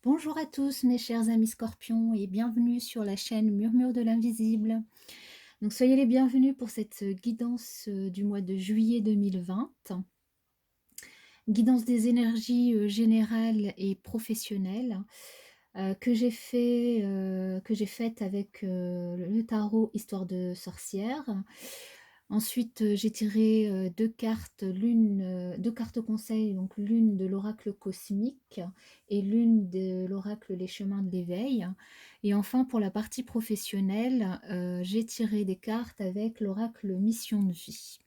Bonjour à tous mes chers amis scorpions et bienvenue sur la chaîne Murmure de l'invisible. Donc soyez les bienvenus pour cette guidance du mois de juillet 2020. Guidance des énergies générales et professionnelles que j'ai faite avec le tarot Histoire de sorcière. Ensuite, j'ai tiré 2 cartes, 2 cartes conseils, donc l'une de l'oracle cosmique et l'une de l'oracle Les chemins de l'éveil. Et enfin, pour la partie professionnelle, j'ai tiré des cartes avec l'oracle mission de vie.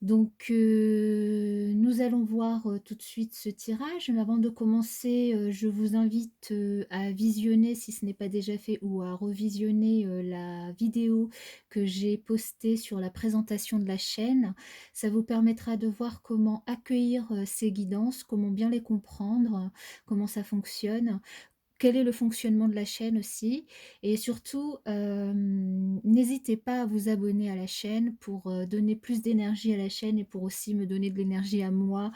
Donc, nous allons voir tout de suite ce tirage. Mais avant de commencer, je vous invite à visionner, si ce n'est pas déjà fait, ou à revisionner la vidéo que j'ai postée sur la présentation de la chaîne. Ça vous permettra de voir comment accueillir ces guidances, comment bien les comprendre, comment ça fonctionne. Quel est le fonctionnement de la chaîne aussi, et surtout, n'hésitez pas à vous abonner à la chaîne pour donner plus d'énergie à la chaîne et pour aussi me donner de l'énergie à moi,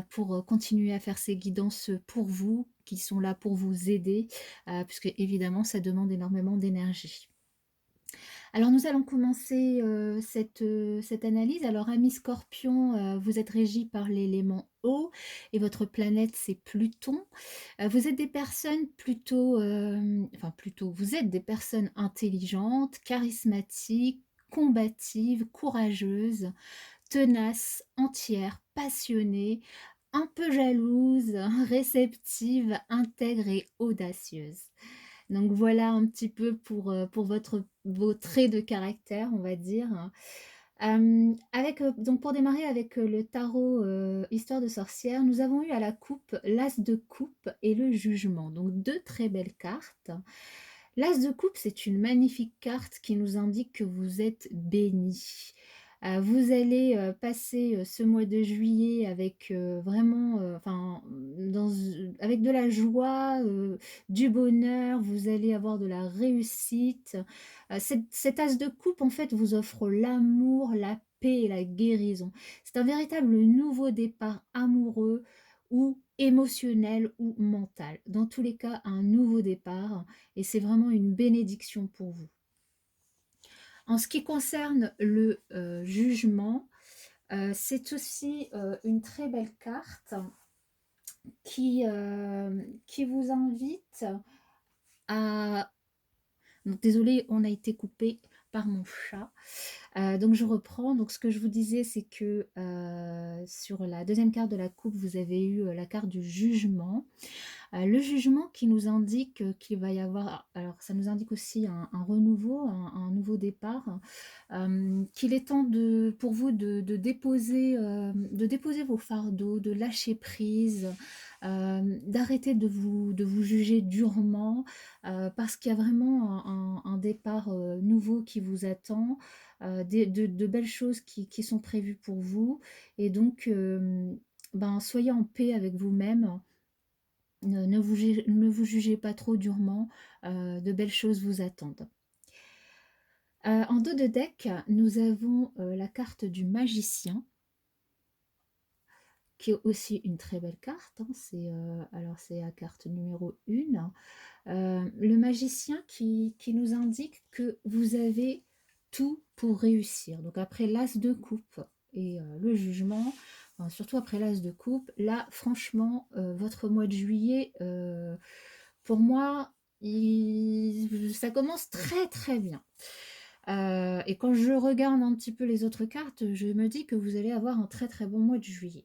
pour continuer à faire ces guidances pour vous, qui sont là pour vous aider, puisque évidemment ça demande énormément d'énergie. Alors nous allons commencer cette analyse. Alors amis Scorpion, vous êtes régi par l'élément eau et votre planète c'est Pluton. Vous êtes des personnes plutôt, vous êtes des personnes intelligentes, charismatiques, combatives, courageuses, tenaces, entières, passionnées, un peu jalouses, réceptives, intègres et audacieuses. Donc voilà un petit peu pour vos traits de caractère, on va dire. Donc pour démarrer avec le tarot Histoire de sorcière, nous avons eu à la coupe l'As de coupe et le jugement. Donc deux très belles cartes. L'As de coupe, c'est une magnifique carte qui nous indique que vous êtes béni. Vous allez passer ce mois de juillet avec vraiment, avec de la joie, du bonheur, vous allez avoir de la réussite. Cet as de coupe, en fait, vous offre l'amour, la paix et la guérison. C'est un véritable nouveau départ amoureux ou émotionnel ou mental. Dans tous les cas, un nouveau départ et c'est vraiment une bénédiction pour vous. En ce qui concerne le jugement, c'est aussi une très belle carte qui vous invite à... Donc, désolée, on a été coupé par mon chat. Donc je reprends. Donc ce que je vous disais, c'est que sur la deuxième carte de la coupe, vous avez eu la carte du jugement. Le jugement qui nous indique qu'il va y avoir, alors ça nous indique aussi un renouveau, un nouveau départ, qu'il est temps pour vous de déposer vos fardeaux, de lâcher prise, d'arrêter de vous juger durement, parce qu'il y a vraiment un départ nouveau qui vous attend, de belles choses qui sont prévues pour vous, et donc soyez en paix avec vous-même. Ne vous jugez pas trop durement, de belles choses vous attendent. En dos de deck, nous avons la carte du magicien, qui est aussi une très belle carte, hein. C'est la carte numéro 1. Le magicien qui nous indique que vous avez tout pour réussir. Donc après l'as de coupe et le jugement, surtout après l'as de coupe, là franchement, votre mois de juillet, pour moi, ça commence très très bien. Et quand je regarde un petit peu les autres cartes, je me dis que vous allez avoir un très très bon mois de juillet.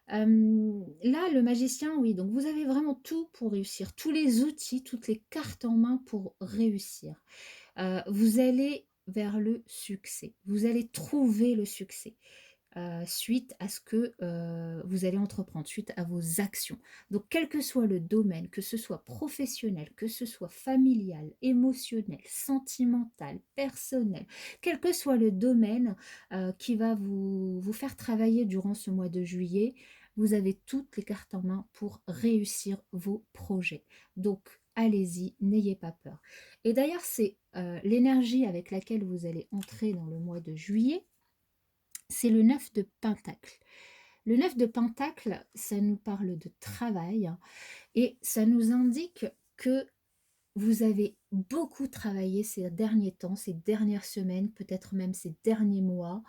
Là, le magicien, oui, donc vous avez vraiment tout pour réussir, tous les outils, toutes les cartes en main pour réussir. Vous allez vers le succès, vous allez trouver le succès. Suite à ce que vous allez entreprendre, suite à vos actions. Donc quel que soit le domaine, que ce soit professionnel, que ce soit familial, émotionnel, sentimental, personnel, quel que soit le domaine qui va vous faire travailler durant ce mois de juillet, vous avez toutes les cartes en main pour réussir vos projets. Donc allez-y, n'ayez pas peur. Et d'ailleurs, c'est l'énergie avec laquelle vous allez entrer dans le mois de juillet, c'est le 9 de Pentacle. Le 9 de Pentacle, ça nous parle de travail et ça nous indique que vous avez beaucoup travaillé ces derniers temps, ces dernières semaines, peut-être même ces derniers mois.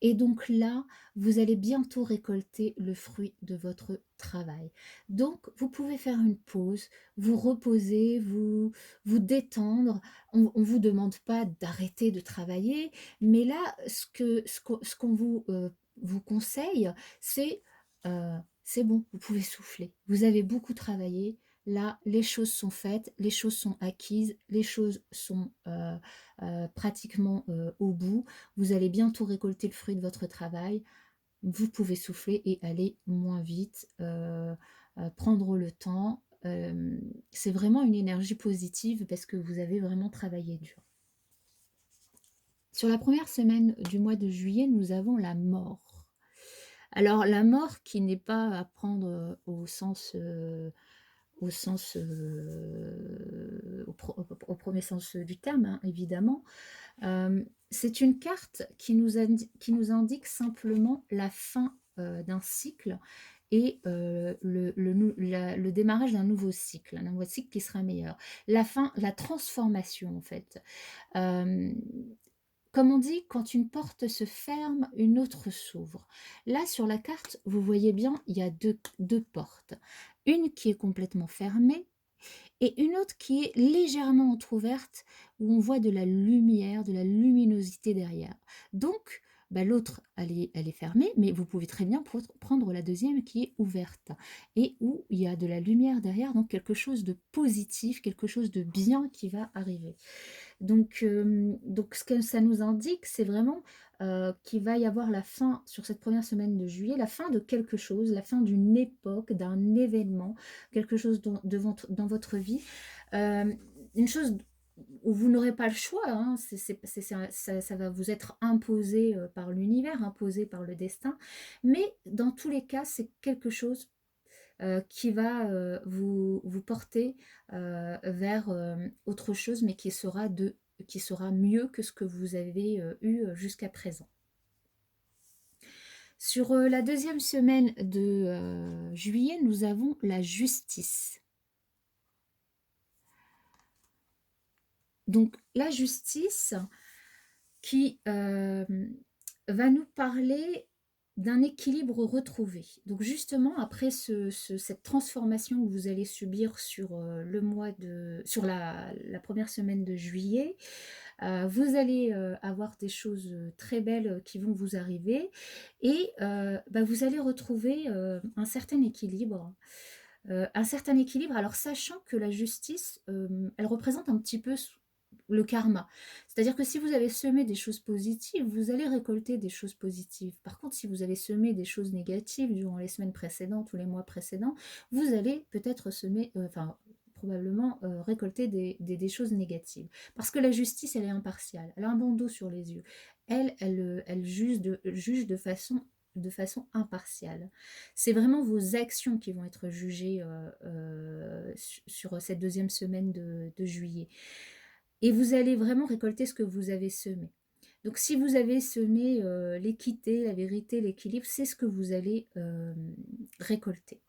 Et donc là, vous allez bientôt récolter le fruit de votre travail. Donc, vous pouvez faire une pause, vous reposer, vous détendre. On ne vous demande pas d'arrêter de travailler, mais là, ce qu'on vous, vous conseille, c'est bon, vous pouvez souffler. Vous avez beaucoup travaillé. Là, les choses sont faites, les choses sont acquises, les choses sont pratiquement au bout. Vous allez bientôt récolter le fruit de votre travail. Vous pouvez souffler et aller moins vite, prendre le temps. C'est vraiment une énergie positive parce que vous avez vraiment travaillé dur. Sur la première semaine du mois de juillet, nous avons la mort. Alors la mort qui n'est pas à prendre au premier sens du terme, hein, évidemment. C'est une carte qui nous indique simplement la fin d'un cycle et le démarrage d'un nouveau cycle, un nouveau cycle qui sera meilleur. La fin, la transformation en fait. Euh, Comme on dit, quand une porte se ferme, une autre s'ouvre. Là, sur la carte, vous voyez bien, il y a deux portes. Une qui est complètement fermée et une autre qui est légèrement entrouverte, où on voit de la lumière, de la luminosité derrière. Donc, bah, l'autre, elle est fermée, mais vous pouvez très bien prendre la deuxième qui est ouverte, et où il y a de la lumière derrière, donc quelque chose de positif, quelque chose de bien qui va arriver. Donc ce que ça nous indique, c'est vraiment qu'il va y avoir la fin, sur cette première semaine de juillet, la fin de quelque chose, la fin d'une époque, d'un événement, quelque chose dans votre vie, une chose où vous n'aurez pas le choix, hein, ça va vous être imposé par l'univers, imposé par le destin, mais dans tous les cas, c'est quelque chose qui va vous porter vers autre chose, mais qui sera mieux que ce que vous avez eu jusqu'à présent. Sur la deuxième semaine de juillet, nous avons la justice. Donc la justice qui va nous parler d'un équilibre retrouvé. Donc justement, après cette transformation que vous allez subir sur sur la première semaine de juillet, vous allez avoir des choses très belles qui vont vous arriver et vous allez retrouver un certain équilibre. Alors sachant que la justice, elle représente un petit peu le karma. C'est-à-dire que si vous avez semé des choses positives, vous allez récolter des choses positives. Par contre, si vous avez semé des choses négatives durant les semaines précédentes ou les mois précédents, vous allez peut-être probablement récolter des choses négatives. Parce que la justice, elle est impartiale. Elle a un bandeau sur les yeux. Elle juge de façon impartiale. C'est vraiment vos actions qui vont être jugées sur cette deuxième semaine de juillet. Et vous allez vraiment récolter ce que vous avez semé. Donc si vous avez semé l'équité, la vérité, l'équilibre, c'est ce que vous allez récolter.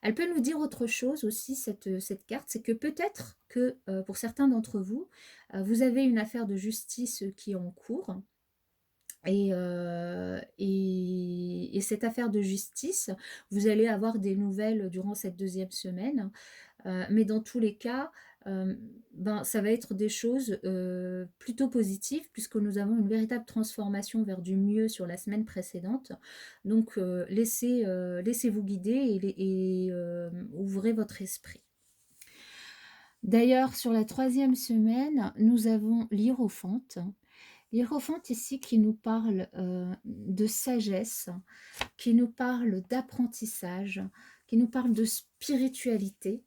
Elle peut nous dire autre chose aussi, cette carte, c'est que peut-être que pour certains d'entre vous, vous avez une affaire de justice qui est en cours. Et cette affaire de justice, vous allez avoir des nouvelles durant cette deuxième semaine. Mais dans tous les cas, ça va être des choses plutôt positives puisque nous avons une véritable transformation vers du mieux sur la semaine précédente. Donc laissez-vous guider et ouvrez votre esprit. D'ailleurs, sur la troisième semaine, nous avons l'Hiérophante. L'Hiérophante ici qui nous parle de sagesse, qui nous parle d'apprentissage, qui nous parle de spiritualité.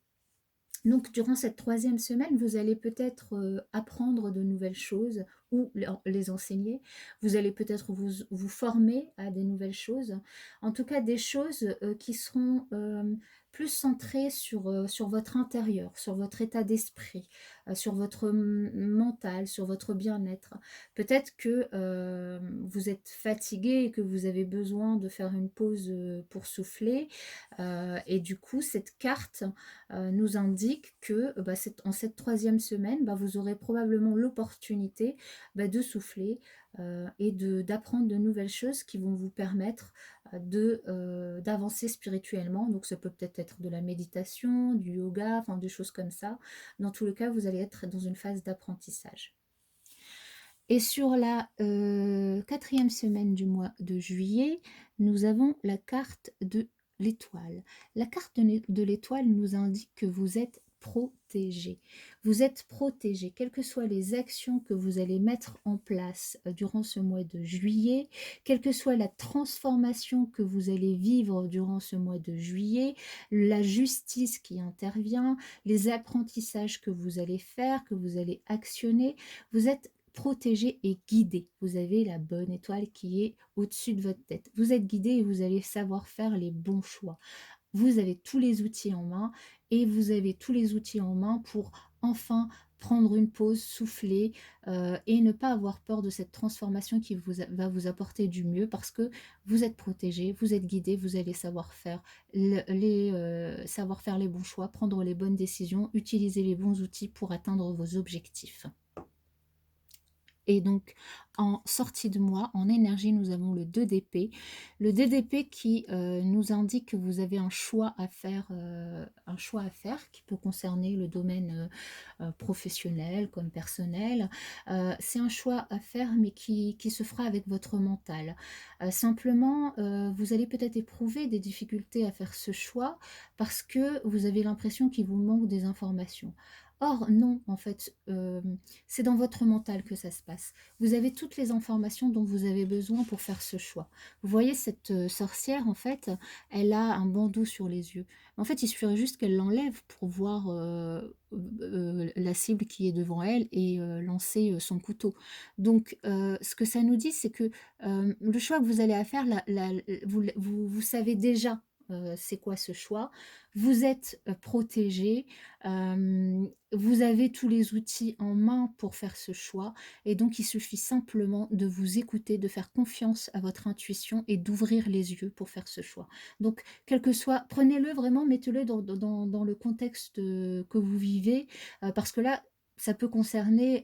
Donc, durant cette troisième semaine, vous allez peut-être apprendre de nouvelles choses ou les enseigner. Vous allez peut-être vous former à des nouvelles choses. En tout cas, des choses qui seront plus centrées sur votre intérieur, sur votre état d'esprit, sur votre mental, sur votre bien-être. Peut-être que vous êtes fatigué et que vous avez besoin de faire une pause pour souffler. Et du coup, cette carte nous indique que bah, en cette troisième semaine, bah, vous aurez probablement l'opportunité bah, de souffler et d'apprendre de nouvelles choses qui vont vous permettre d'avancer spirituellement. Donc ça peut peut-être être de la méditation, du yoga, enfin des choses comme ça. Dans tous les cas, vous allez être dans une phase d'apprentissage. Et sur la quatrième semaine du mois de juillet, nous avons la carte de l'étoile. La carte de l'étoile nous indique que vous êtes protégé. Vous êtes protégé, quelles que soient les actions que vous allez mettre en place durant ce mois de juillet, quelle que soit la transformation que vous allez vivre durant ce mois de juillet, la justice qui intervient, les apprentissages que vous allez faire, que vous allez actionner, vous êtes protégé et guidé. Vous avez la bonne étoile qui est au-dessus de votre tête. Vous êtes guidé et vous allez savoir faire les bons choix. Vous avez tous les outils en main et vous avez tous les outils en main pour enfin prendre une pause, souffler et ne pas avoir peur de cette transformation qui va vous apporter du mieux parce que vous êtes protégé, vous êtes guidé, vous allez savoir faire les bons choix, prendre les bonnes décisions, utiliser les bons outils pour atteindre vos objectifs. Et donc, en sortie de mois, en énergie, nous avons le 2 d'épée. Le 2 d'épée qui nous indique que vous avez un choix à faire qui peut concerner le domaine professionnel comme personnel. C'est un choix à faire, mais qui se fera avec votre mental. Simplement, vous allez peut-être éprouver des difficultés à faire ce choix parce que vous avez l'impression qu'il vous manque des informations. Or, non, en fait, c'est dans votre mental que ça se passe. Vous avez toutes les informations dont vous avez besoin pour faire ce choix. Vous voyez cette sorcière, en fait, elle a un bandeau sur les yeux. En fait, il suffirait juste qu'elle l'enlève pour voir la cible qui est devant elle et lancer son couteau. Donc, ce que ça nous dit, c'est que le choix que vous allez à faire, vous savez déjà c'est quoi ce choix. Vous êtes protégé, vous avez tous les outils en main pour faire ce choix et donc il suffit simplement de vous écouter, de faire confiance à votre intuition et d'ouvrir les yeux pour faire ce choix. Donc, quel que soit, prenez-le vraiment, mettez-le dans le contexte que vous vivez, parce que là, ça peut concerner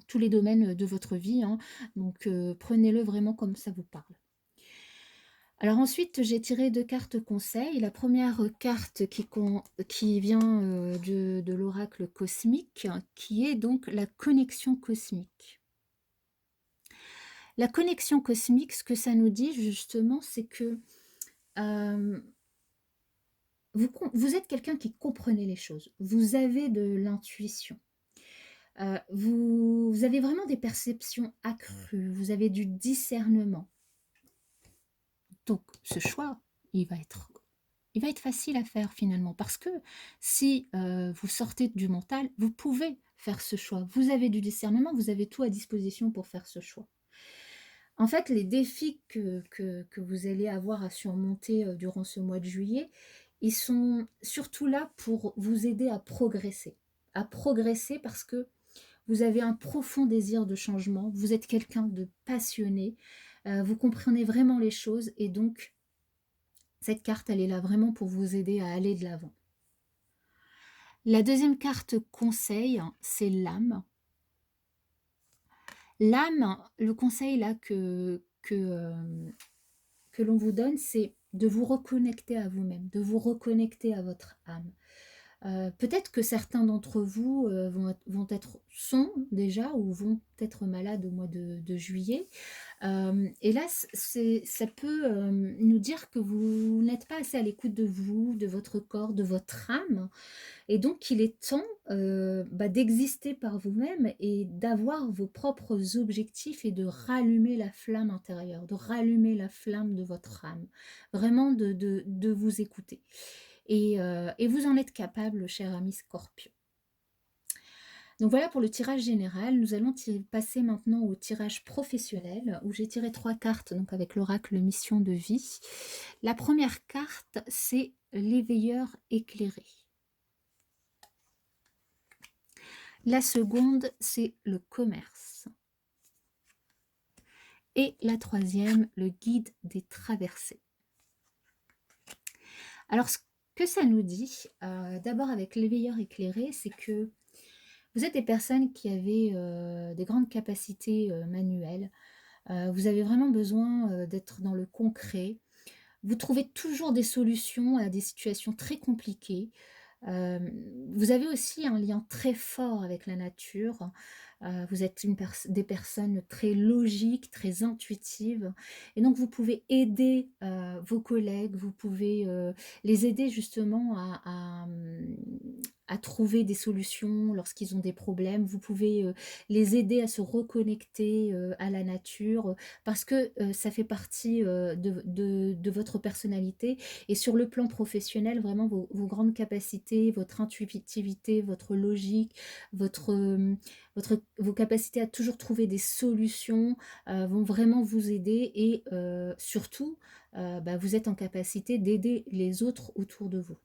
tous les domaines de votre vie, hein. Donc, prenez-le vraiment comme ça vous parle. Alors ensuite, j'ai tiré 2 cartes conseils. La première carte qui vient de l'oracle cosmique, qui est donc la connexion cosmique. La connexion cosmique, ce que ça nous dit justement, c'est que vous êtes quelqu'un qui comprenait les choses. Vous avez de l'intuition. Vous avez vraiment des perceptions accrues. Vous avez du discernement. Donc ce choix, il va être facile à faire finalement parce que si vous sortez du mental, vous pouvez faire ce choix. Vous avez du discernement, vous avez tout à disposition pour faire ce choix. En fait, les défis que vous allez avoir à surmonter durant ce mois de juillet, ils sont surtout là pour vous aider à progresser. À progresser parce que vous avez un profond désir de changement, vous êtes quelqu'un de passionné, vous comprenez vraiment les choses et donc cette carte, elle est là vraiment pour vous aider à aller de l'avant. La deuxième carte conseil, c'est l'âme. L'âme, le conseil là que l'on vous donne, c'est de vous reconnecter à vous-même, de vous reconnecter à votre âme. Peut-être que certains d'entre vous sont déjà ou vont être malades au mois de juillet. Et là, ça peut nous dire que vous n'êtes pas assez à l'écoute de vous, de votre corps, de votre âme. Et donc, il est temps d'exister par vous-même et d'avoir vos propres objectifs et de rallumer la flamme intérieure, de rallumer la flamme de votre âme. Vraiment de vous écouter. Et vous en êtes capable, cher ami Scorpion. Donc voilà pour le tirage général. Nous allons passer maintenant au tirage professionnel où j'ai tiré 3 cartes donc avec l'oracle mission de vie. La première carte, c'est l'éveilleur éclairé. La seconde, c'est le commerce. Et la troisième, le guide des traversées. Alors, ce que ça nous dit, d'abord avec l'éveilleur éclairé, c'est que vous êtes des personnes qui avez des grandes capacités manuelles. Vous avez vraiment besoin d'être dans le concret. Vous trouvez toujours des solutions à des situations très compliquées. Vous avez aussi un lien très fort avec la nature. Vous êtes des personnes très logiques, très intuitives et donc vous pouvez aider, vos collègues, vous pouvez, les aider justement à trouver des solutions lorsqu'ils ont des problèmes. Vous pouvez, les aider à se reconnecter, à la nature, parce que, ça fait partie, de votre personnalité et sur le plan professionnel, vraiment vos grandes capacités, votre intuitivité, votre logique, votre, vos capacités à toujours trouver des solutions, vont vraiment vous aider et surtout, bah, vous êtes en capacité d'aider les autres autour de vous.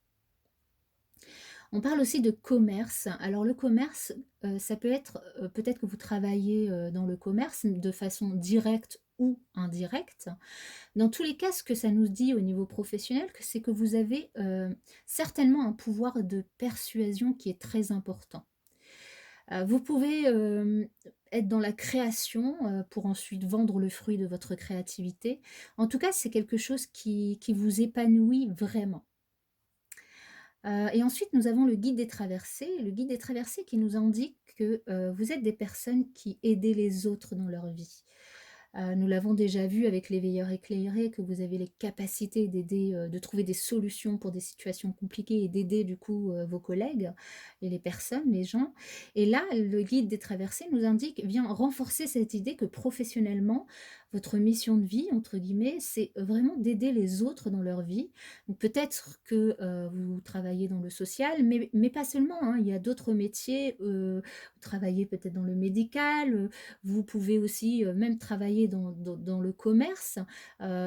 On parle aussi de commerce. Alors le commerce, ça peut être, peut-être que vous travaillez, dans le commerce de façon directe ou indirecte. Dans tous les cas, ce que ça nous dit au niveau professionnel, c'est que vous avez, certainement un pouvoir de persuasion qui est très important. Vous pouvez, être dans la création, pour ensuite vendre le fruit de votre créativité. En tout cas, c'est quelque chose qui vous épanouit vraiment. Et ensuite, nous avons le guide des traversées. Le guide des traversées qui nous indique que, vous êtes des personnes qui aident les autres dans leur vie. Nous l'avons déjà vu avec l'éveilleur éclairé que vous avez les capacités d'aider, de trouver des solutions pour des situations compliquées et d'aider du coup, vos collègues et les personnes, les gens. Et là, le guide des traversées nous indique vient renforcer cette idée que professionnellement, votre «mission de vie» entre guillemets, c'est vraiment d'aider les autres dans leur vie. Donc peut-être que, vous travaillez dans le social, mais pas seulement, hein. Il y a d'autres métiers, vous travaillez peut-être dans le médical, vous pouvez aussi, même travailler dans le commerce,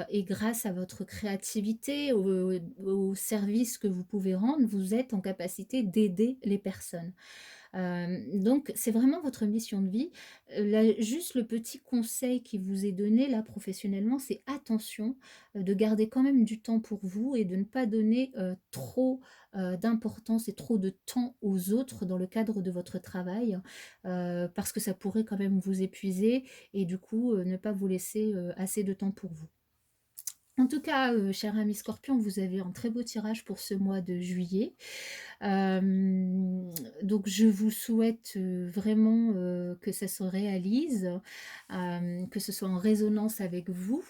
et grâce à votre créativité, aux services que vous pouvez rendre, vous êtes en capacité d'aider les personnes. Donc c'est vraiment votre mission de vie. Là, juste le petit conseil qui vous est donné là professionnellement, c'est attention, de garder quand même du temps pour vous et de ne pas donner, trop, d'importance et trop de temps aux autres dans le cadre de votre travail, parce que ça pourrait quand même vous épuiser et du coup, ne pas vous laisser, assez de temps pour vous. En tout cas, cher ami Scorpion, vous avez un très beau tirage pour ce mois de juillet. Donc je vous souhaite, vraiment, que ça se réalise, que ce soit en résonance avec vous.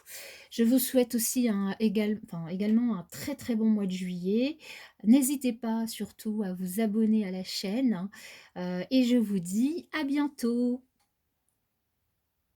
Je vous souhaite aussi également un très, très bon mois de juillet. N'hésitez pas surtout à vous abonner à la chaîne, et je vous dis à bientôt.